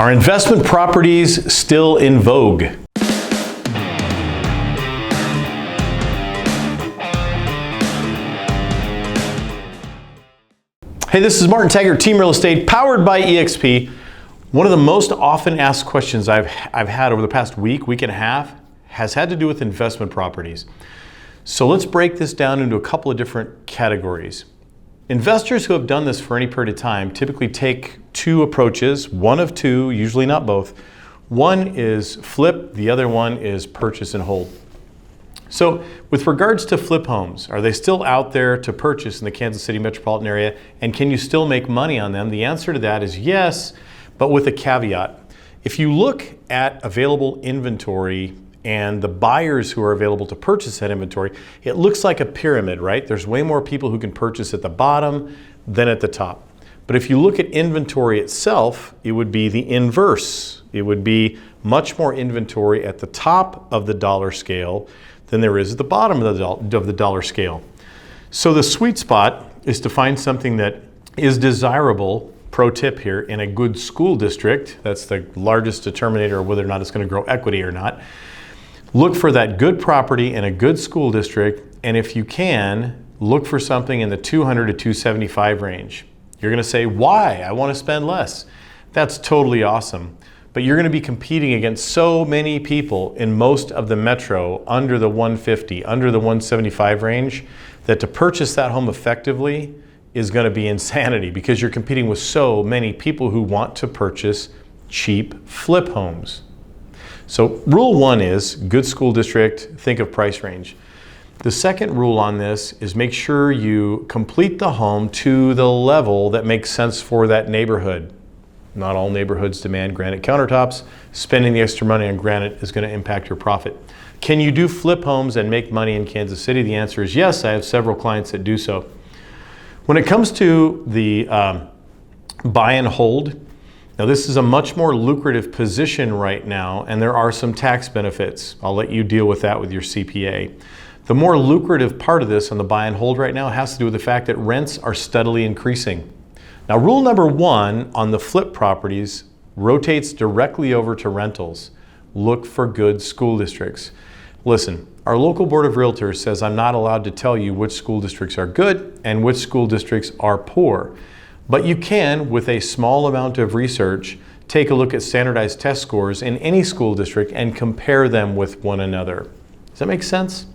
Are investment properties still in vogue? Hey, this is Martin Taggart, Team Real Estate, powered by EXP. One of the most often asked questions I've had over the past week and a half has had to do with investment properties. So let's break this down into a couple of different categories. Investors who have done this for any period of time typically take two approaches, one of two, usually not both. One is flip, the other one is purchase and hold. So with regards to flip homes, are they still out there to purchase in the Kansas City metropolitan area, and can you still make money on them? The answer to that is yes, but with a caveat. If you look at available inventory and the buyers who are available to purchase that inventory, it looks like a pyramid, right? There's way more people who can purchase at the bottom than at the top. But if you look at inventory itself, it would be the inverse. It would be much more inventory at the top of the dollar scale than there is at the bottom of the dollar scale. So the sweet spot is to find something that is desirable, pro tip here, in a good school district. That's the largest determinator of whether or not it's going to grow equity or not. Look for that good property in a good school district, and if you can, look for something in the 200 to 275 range. You're going to say, why? I want to spend less. That's totally awesome. But you're going to be competing against so many people in most of the metro under the 150, under the 175 range, that to purchase that home effectively is going to be insanity, because you're competing with so many people who want to purchase cheap flip homes. So rule one is good school district, think of price range. The second rule on this is make sure you complete the home to the level that makes sense for that neighborhood. Not all neighborhoods demand granite countertops. Spending the extra money on granite is going to impact your profit. Can you do flip homes and make money in Kansas City? The answer is yes. I have several clients that do so. When it comes to the buy and hold, now this is a much more lucrative position right now, and there are some tax benefits. I'll let you deal with that with your CPA. The more lucrative part of this on the buy and hold right now has to do with the fact that rents are steadily increasing. Now, rule number one on the flip properties rotates directly over to rentals. Look for good school districts. Listen, our local board of realtors says I'm not allowed to tell you which school districts are good and which school districts are poor. But you can, with a small amount of research, take a look at standardized test scores in any school district and compare them with one another. Does that make sense?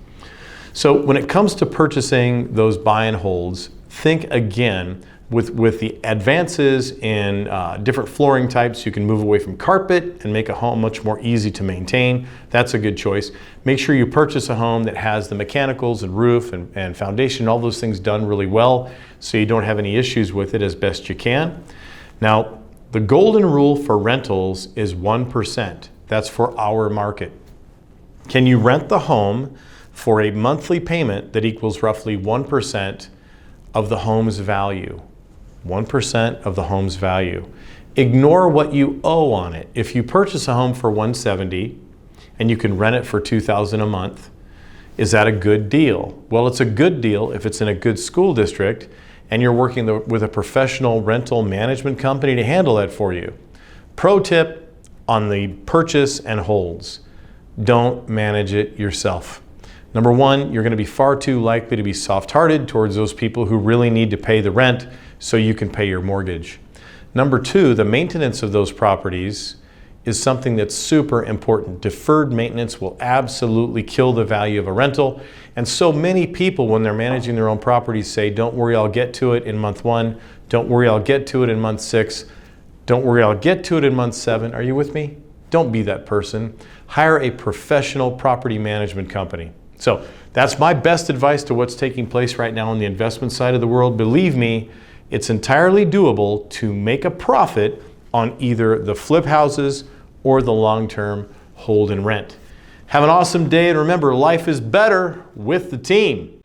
So when it comes to purchasing those buy and holds, think again, with the advances in different flooring types, you can move away from carpet and make a home much more easy to maintain. That's a good choice. Make sure you purchase a home that has the mechanicals and roof and foundation, all those things done really well, so you don't have any issues with it as best you can. Now, the golden rule for rentals is 1%. That's for our market. Can you rent the home for a monthly payment that equals roughly 1% of the home's value? 1% of the home's value. Ignore what you owe on it. If you purchase a home for $170 and you can rent it for $2,000 a month, is that a good deal? Well, it's a good deal if it's in a good school district and you're working with a professional rental management company to handle that for you. Pro tip on the purchase and holds: don't manage it yourself. Number one, you're going to be far too likely to be soft-hearted towards those people who really need to pay the rent so you can pay your mortgage. Number two, the maintenance of those properties is something that's super important. Deferred maintenance will absolutely kill the value of a rental. And so many people, when they're managing their own properties, say, don't worry, I'll get to it in month 1. Don't worry, I'll get to it in month 6. Don't worry, I'll get to it in month 7. Are you with me? Don't be that person. Hire a professional property management company. So that's my best advice to what's taking place right now on the investment side of the world. Believe me, it's entirely doable to make a profit on either the flip houses or the long-term hold and rent. Have an awesome day, and remember, life is better with the team.